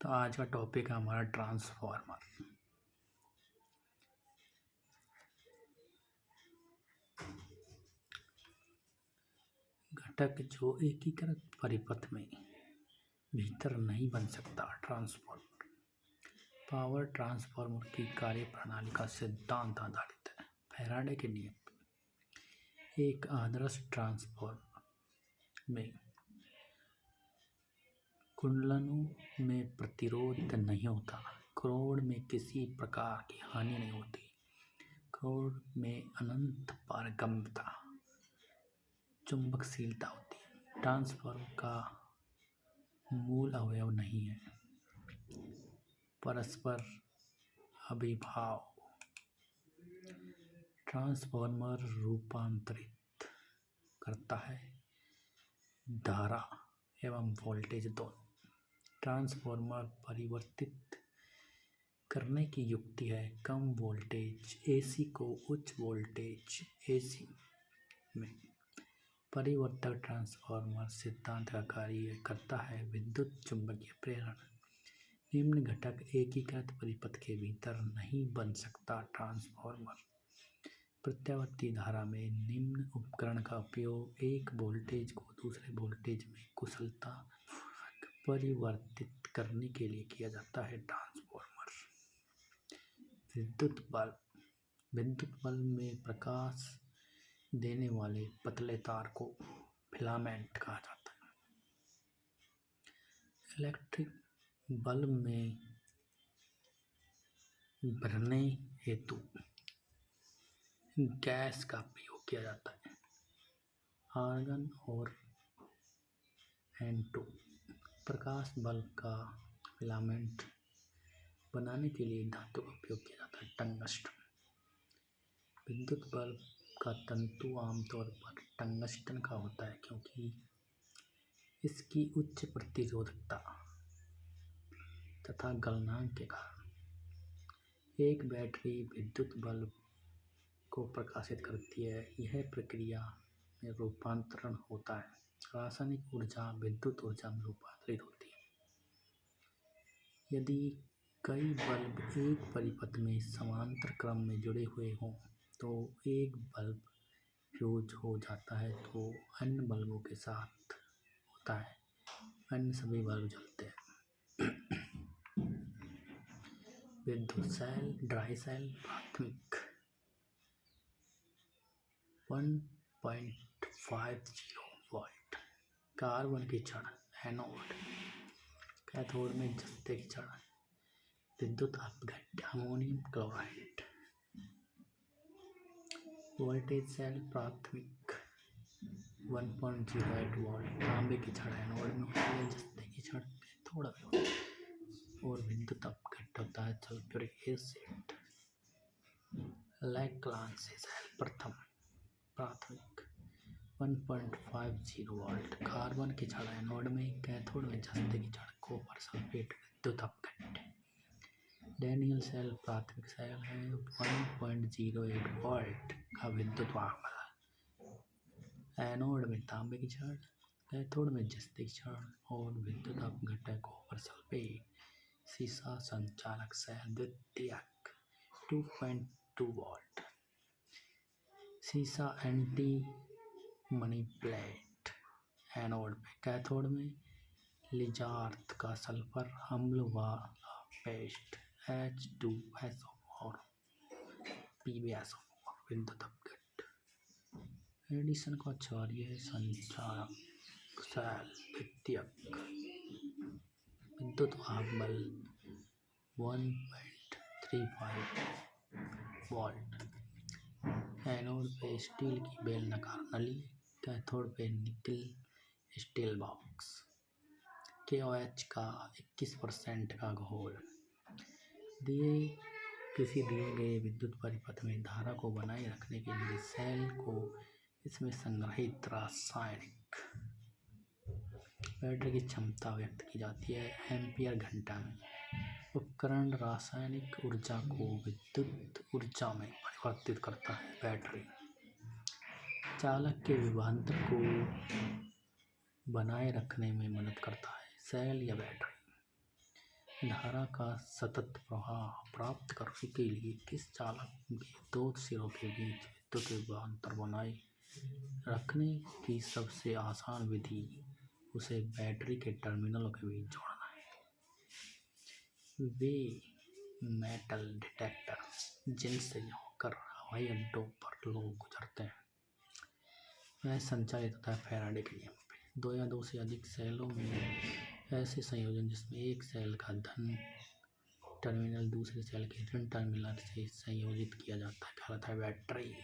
तो आज का टॉपिक है हमारा ट्रांसफार्मर। घटक जो एकीकृत परिपथ में भीतर नहीं बन सकता। ट्रांसफार्मर पावर ट्रांसफार्मर की कार्यप्रणाली का सिद्धांत आधारित है फैराडे के नियम पर। एक आदर्श ट्रांसफार्मर में कुंडलों में प्रतिरोध नहीं होता, कोर में किसी प्रकार की हानि नहीं होती, कोर में अनंत पारगम्यता, चुंबकशीलता होती है। ट्रांसफार्मर का मूल अवयव नहीं है परस्पर अभिभाव। ट्रांसफार्मर रूपांतरित करता है धारा एवं वोल्टेज दोनों। ट्रांसफार्मर परिवर्तित करने की युक्ति है कम वोल्टेज एसी को उच्च वोल्टेज एसी में। परिवर्तक ट्रांसफार्मर सिद्धांत का कार्य करता है विद्युत चुम्बकीय प्रेरण। निम्न घटक एकीकृत परिपथ के भीतर नहीं बन सकता। ट्रांसफार्मर प्रत्यावर्ती धारा में निम्न उपकरण का उपयोग एक वोल्टेज को दूसरे वोल्टेज में कुशलतापूर्वक परिवर्तित करने के लिए किया जाता है। ट्रांसफार्मर विद्युत बल्ब में प्रकाश देने वाले पतले तार को फिलामेंट कहा जाता है। इलेक्ट्रिक बल्ब में भरने हेतु गैस का प्रयोग किया जाता है। आर्गन और N2 प्रकाश बल्ब का फिलामेंट बनाने के लिए धातु का उपयोग किया जाता है। टंगस्टन विद्युत बल्ब का तंतु आमतौर पर टंगस्टन का होता है क्योंकि इसकी उच्च प्रतिरोधकता तथा गलनांक के कारण। एक बैटरी विद्युत बल्ब को प्रकाशित करती है। यह प्रक्रिया में रूपांतरण होता है। रासायनिक ऊर्जा विद्युत ऊर्जा में रूपांतरित होती है। यदि कई बल्ब एक परिपथ में समांतर क्रम में जुड़े हुए हों तो एक बल्ब फ्यूज हो जाता है तो अन्य बल्बों के साथ होता है, अन्य सभी बल्ब जलते हैं। विद्युत सेल ड्राई सेल प्राथमिक 1.50 वोल्ट कार्बन की छड़ एनोड कैथोड में जस्ते की छड़ विद्युत अपघट्य अमोनियम क्लोराइड। वोल्टेज सेल प्राथमिक 1.08 वोल्ट तांबे की छड़ एनोड में होती है, जस्ते की छड़ कैथोड में होती है और विद्युत अपघट्य होता है सल्फ्यूरिक एसिड। लैग्रांज सेल प्रथम प्राथमिक 1.50 वोल्ट कार्बन की छड़ एनोड में कैथोड में जस्ते की छड़ कॉपर सल्फेट विद्युत अपघट्य। डैनियल सेल प्राथमिक सेल है 1.08 वोल्ट का विद्युत वाहक एनोड में तांबे की छड़ कैथोड में जस्ते की छड़ और विद्युत अपघट्य कॉपर सल्फेट। सीसा संचालक सेल द्वितीयक 2.2 वोल्ट सीसा एंटी मनी प्लेट एनोड में कैथोड में लिजार्थ का सल्फर अम्ल वाला पेस्ट H2SO और PbSO विद्युत अपघट्य। एडिशन का चार्य संचालक सेल द्वितीयक विद्युत वाहक बल 1.35 वोल्ट एनोड पे स्टील की बेलनाकार नली कैथोड पे निकल स्टील बॉक्स। KOH का 21% का घोल किसी दिए गए विद्युत परिपथ में धारा को बनाए रखने के लिए सेल को इसमें संग्रहित रासायनिक बैटरी की क्षमता व्यक्त की जाती है एम्पियर घंटा में। उपकरण रासायनिक ऊर्जा को विद्युत ऊर्जा में परिवर्तित करता है। बैटरी चालक के विभवांतर को बनाए रखने में मदद करता है। सेल या बैटरी धारा का सतत प्रवाह प्राप्त करने के लिए किस चालक के दो सिरों के बीच विद्युत विभवांतर बनाए रखने की सबसे आसान विधि उसे बैटरी के टर्मिनलों के बीच जोड़ना है। वे मेटल डिटेक्टर जिनसे होकर हवाई अड्डों पर लोग गुजरते हैं वह संचालित होता है फैराडे के नियम पे। दो या दो से अधिक सेलों में ऐसे संयोजन जिसमें एक सेल का धन टर्मिनल दूसरे सेल के ऋण टर्मिनल से संयोजित किया जाता है कहलाता है बैटरी।